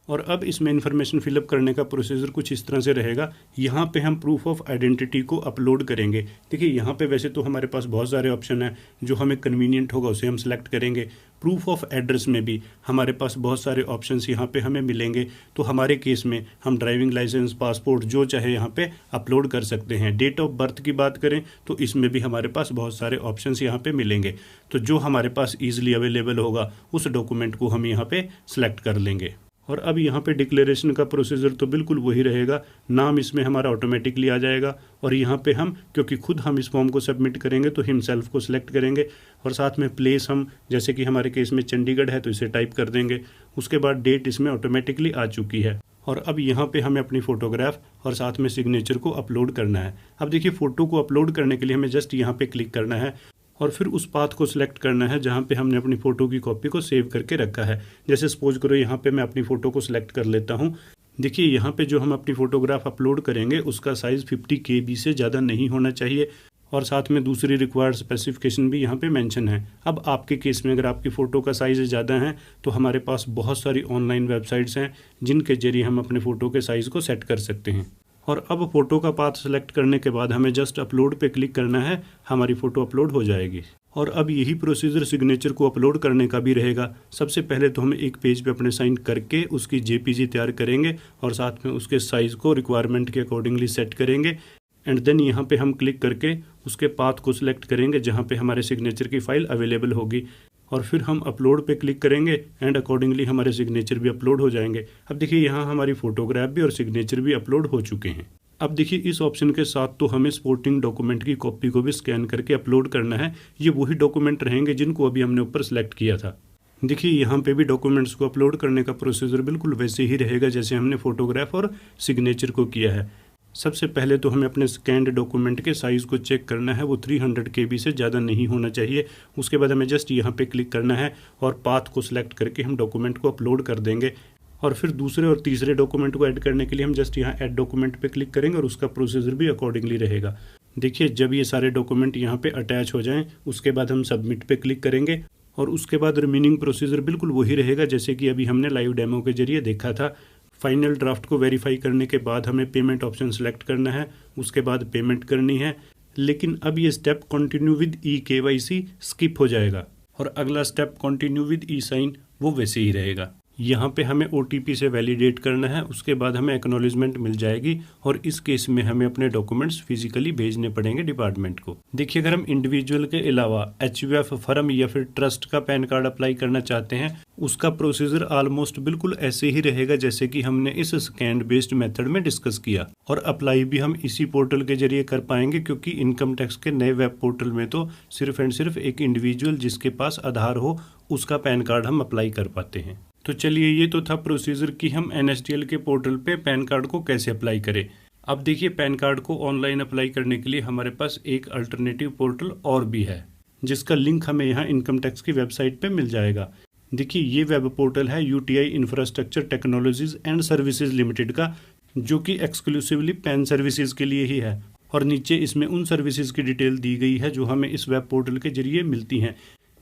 और अब इसमें इन्फॉर्मेशन फिलअप करने का प्रोसीजर कुछ इस तरह से रहेगा। यहाँ पे हम प्रूफ ऑफ आइडेंटिटी को अपलोड करेंगे। देखिए, यहाँ पे वैसे तो हमारे पास बहुत सारे ऑप्शन हैं, जो हमें कन्वीनियंट होगा उसे हम सेलेक्ट करेंगे। प्रूफ ऑफ एड्रेस में भी हमारे पास बहुत सारे ऑप्शंस यहाँ पे हमें मिलेंगे। तो हमारे केस में हम ड्राइविंग लाइसेंस, पासपोर्ट जो चाहे यहाँ पे अपलोड कर सकते हैं। डेट ऑफ बर्थ की बात करें तो इसमें भी हमारे पास बहुत सारे ऑप्शंस यहाँ पे मिलेंगे। तो जो हमारे पास ईजिली अवेलेबल होगा उस डॉक्यूमेंट को हम यहाँ पे सेलेक्ट कर लेंगे। और अब यहाँ पे डिक्लेरेशन का प्रोसीजर तो बिल्कुल वही रहेगा। नाम इसमें हमारा ऑटोमेटिकली आ जाएगा और यहाँ पे हम, क्योंकि खुद हम इस फॉर्म को सबमिट करेंगे तो हिमसेल्फ को सिलेक्ट करेंगे और साथ में प्लेस हम, जैसे कि हमारे केस में चंडीगढ़ है तो इसे टाइप कर देंगे। उसके बाद डेट इसमें ऑटोमेटिकली आ चुकी है। और अब यहाँ पे हमें अपनी फ़ोटोग्राफ और साथ में सिग्नेचर को अपलोड करना है। अब देखिए, फ़ोटो को अपलोड करने के लिए हमें जस्ट यहाँ पे क्लिक करना है और फिर उस पाथ को सिलेक्ट करना है जहाँ पे हमने अपनी फ़ोटो की कॉपी को सेव करके रखा है। जैसे सपोज करो यहाँ पे मैं अपनी फ़ोटो को सिलेक्ट कर लेता हूँ। देखिए, यहाँ पे जो हम अपनी फ़ोटोग्राफ अपलोड करेंगे उसका साइज़ 50 KB से ज़्यादा नहीं होना चाहिए और साथ में दूसरी रिक्वायर्ड स्पेसिफिकेशन भी यहाँ पे मेंशन है। अब आपके केस में अगर आपकी फ़ोटो का साइज़ ज़्यादा है तो हमारे पास बहुत सारी ऑनलाइन वेबसाइट्स हैं जिनके जरिए हम अपने फ़ोटो के साइज़ को सेट कर सकते हैं। और अब फ़ोटो का पाथ सेलेक्ट करने के बाद हमें जस्ट अपलोड पे क्लिक करना है, हमारी फ़ोटो अपलोड हो जाएगी। और अब यही प्रोसीजर सिग्नेचर को अपलोड करने का भी रहेगा। सबसे पहले तो हम एक पेज पे अपने साइन करके उसकी JPG तैयार करेंगे और साथ में उसके साइज़ को रिक्वायरमेंट के अकॉर्डिंगली सेट करेंगे। एंड देन यहाँ पे हम क्लिक करके उसके पाथ को सिलेक्ट करेंगे जहाँ पे हमारे सिग्नेचर की फ़ाइल अवेलेबल होगी और फिर हम अपलोड पे क्लिक करेंगे एंड अकॉर्डिंगली हमारे सिग्नेचर भी अपलोड हो जाएंगे। अब देखिए, यहाँ हमारी फ़ोटोग्राफ भी और सिग्नेचर भी अपलोड हो चुके हैं। अब देखिए, इस ऑप्शन के साथ तो हमें सपोर्टिंग डॉक्यूमेंट की कॉपी को भी स्कैन करके अपलोड करना है। ये वही डॉक्यूमेंट रहेंगे जिनको अभी हमने ऊपर सेलेक्ट किया था। देखिए, यहाँ पे भी डॉक्यूमेंट्स को अपलोड करने का प्रोसीजर बिल्कुल वैसे ही रहेगा जैसे हमने फ़ोटोग्राफ और सिग्नेचर को किया है। सबसे पहले तो हमें अपने स्कैन्ड डॉक्यूमेंट के साइज़ को चेक करना है, वो 300 KB से ज़्यादा नहीं होना चाहिए। उसके बाद हमें जस्ट यहाँ पे क्लिक करना है और पाथ को सिलेक्ट करके हम डॉक्यूमेंट को अपलोड कर देंगे। और फिर दूसरे और तीसरे डॉक्यूमेंट को ऐड करने के लिए हम जस्ट यहाँ ऐड डॉक्यूमेंट पे क्लिक करेंगे और उसका प्रोसीजर भी अकॉर्डिंगली रहेगा। देखिए, जब ये सारे डॉक्यूमेंट यहाँ पे अटैच हो जाएं उसके बाद हम सबमिट पे क्लिक करेंगे और उसके बाद रिमेनिंग प्रोसीजर बिल्कुल वही रहेगा जैसे कि अभी हमने लाइव डेमो के जरिए देखा था। फाइनल ड्राफ्ट को वेरीफाई करने के बाद हमें पेमेंट ऑप्शन सेलेक्ट करना है, उसके बाद पेमेंट करनी है। लेकिन अब ये step continue with eKYC skip हो जाएगा और अगला स्टेप कंटिन्यू विद e-साइन वो वैसे ही रहेगा। यहाँ पे हमें OTP से वैलिडेट करना है, उसके बाद हमें एक्नॉलेजमेंट मिल जाएगी और इस केस में हमें अपने डॉक्यूमेंट्स फिजिकली भेजने पड़ेंगे डिपार्टमेंट को। देखिए, अगर हम इंडिविजुअल के अलावा HUF, फर्म या फिर ट्रस्ट का पैन कार्ड अप्लाई करना चाहते हैं, उसका प्रोसीजर ऑलमोस्ट बिल्कुल ऐसे ही रहेगा जैसे कि हमने इस स्कैन बेस्ड मेथड में डिस्कस किया। और अप्लाई भी हम इसी पोर्टल के जरिए कर पाएंगे, क्योंकि इनकम टैक्स के नए वेब पोर्टल में तो सिर्फ एंड सिर्फ एक इंडिविजुअल जिसके पास आधार हो उसका पैन कार्ड हम अप्लाई कर पाते हैं। तो चलिए, ये तो था प्रोसीजर कि हम NSDL के पोर्टल पे पैन कार्ड को कैसे अप्लाई करें। अब देखिए, पैन कार्ड को ऑनलाइन अप्लाई करने के लिए हमारे पास एक अल्टरनेटिव पोर्टल और भी है, जिसका लिंक हमें यहाँ इनकम टैक्स की वेबसाइट पे मिल जाएगा। देखिए, ये वेब पोर्टल है UTI infrastructure technologies and services limited का, जो कि एक्सक्लूसिवली पैन सर्विसेज के लिए ही है। और नीचे इसमें उन सर्विसेज की डिटेल दी गई है जो हमें इस वेब पोर्टल के जरिए मिलती हैं।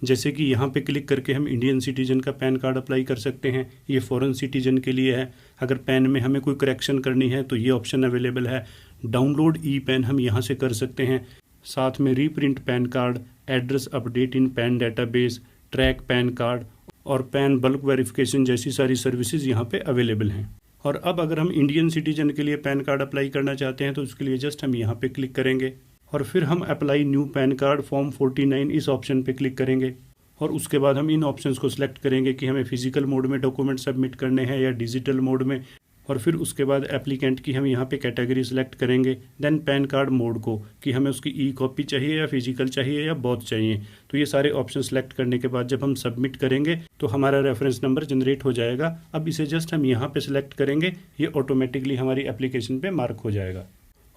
जैसे कि यहाँ पे क्लिक करके हम इंडियन सिटीजन का पैन कार्ड अप्लाई कर सकते हैं, ये फॉरेन सिटीजन के लिए है। अगर पैन में हमें कोई करेक्शन करनी है तो ये ऑप्शन अवेलेबल है। डाउनलोड ई-पैन हम यहाँ से कर सकते हैं। साथ में reprint pan card, address update in pan database, track pan card और पैन बल्क वेरिफिकेशन जैसी सारी सर्विसेज यहाँ पे अवेलेबल हैं। और अब अगर हम इंडियन सिटीजन के लिए पैन कार्ड अप्लाई करना चाहते हैं तो उसके लिए जस्ट हम यहाँ पे क्लिक करेंगे और फिर हम apply new pan card form 49 इस ऑप्शन पे क्लिक करेंगे। और उसके बाद हम इन ऑप्शंस को सिलेक्ट करेंगे कि हमें फिजिकल मोड में डॉक्यूमेंट सबमिट करने हैं या डिजिटल मोड में। और फिर उसके बाद एप्लीकेंट की हम यहाँ पे कैटेगरी सिलेक्ट करेंगे। देन पैन कार्ड मोड को कि हमें उसकी ई-कॉपी चाहिए या फिजिकल चाहिए या बोथ चाहिए। तो ये सारे ऑप्शन सेलेक्ट करने के बाद जब हम सबमिट करेंगे तो हमारा रेफरेंस नंबर जनरेट हो जाएगा। अब इसे जस्ट हम यहाँ पे सिलेक्ट करेंगे, ये ऑटोमेटिकली हमारी एप्लीकेशन पे मार्क हो जाएगा।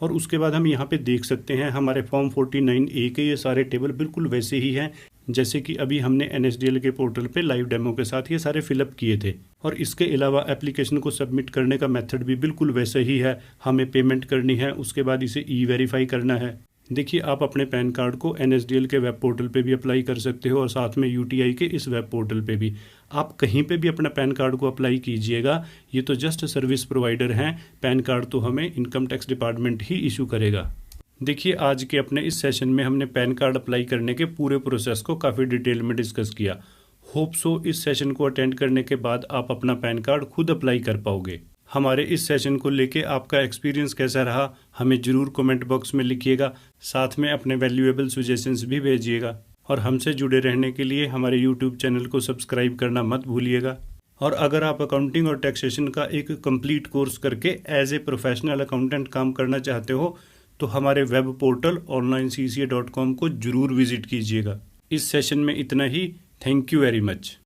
और उसके बाद हम यहाँ पे देख सकते हैं हमारे फॉर्म 49A के ये सारे टेबल बिल्कुल वैसे ही हैं जैसे कि अभी हमने NSDL के पोर्टल पे लाइव डेमो के साथ ये सारे फिलअप किए थे। और इसके अलावा एप्लीकेशन को सबमिट करने का मेथड भी बिल्कुल वैसा ही है। हमें पेमेंट करनी है, उसके बाद इसे ई-वेरीफाई करना है। देखिए, आप अपने पैन कार्ड को NSDL के वेब पोर्टल पे भी अप्लाई कर सकते हो और साथ में UTI के इस वेब पोर्टल पे भी। आप कहीं पे भी अपना पैन कार्ड को अप्लाई कीजिएगा, ये तो जस्ट सर्विस प्रोवाइडर हैं। पैन कार्ड तो हमें इनकम टैक्स डिपार्टमेंट ही इशू करेगा। देखिए, आज के अपने इस सेशन में हमने पैन कार्ड अप्लाई करने के पूरे प्रोसेस को काफ़ी डिटेल में डिस्कस किया। होप सो इस सेशन को अटेंड करने के बाद आप अपना पैन कार्ड खुद अप्लाई कर पाओगे। हमारे इस सेशन को लेके आपका एक्सपीरियंस कैसा रहा हमें ज़रूर कमेंट बॉक्स में लिखिएगा। साथ में अपने वैल्यूएबल सजेशंस भी भेजिएगा। और हमसे जुड़े रहने के लिए हमारे यूट्यूब चैनल को सब्सक्राइब करना मत भूलिएगा। और अगर आप अकाउंटिंग और टैक्सेशन का एक कंप्लीट कोर्स करके एज ए प्रोफेशनल अकाउंटेंट काम करना चाहते हो तो हमारे वेब पोर्टल onlinecca.com को जरूर विजिट कीजिएगा। इस सेशन में इतना ही। Thank you very much.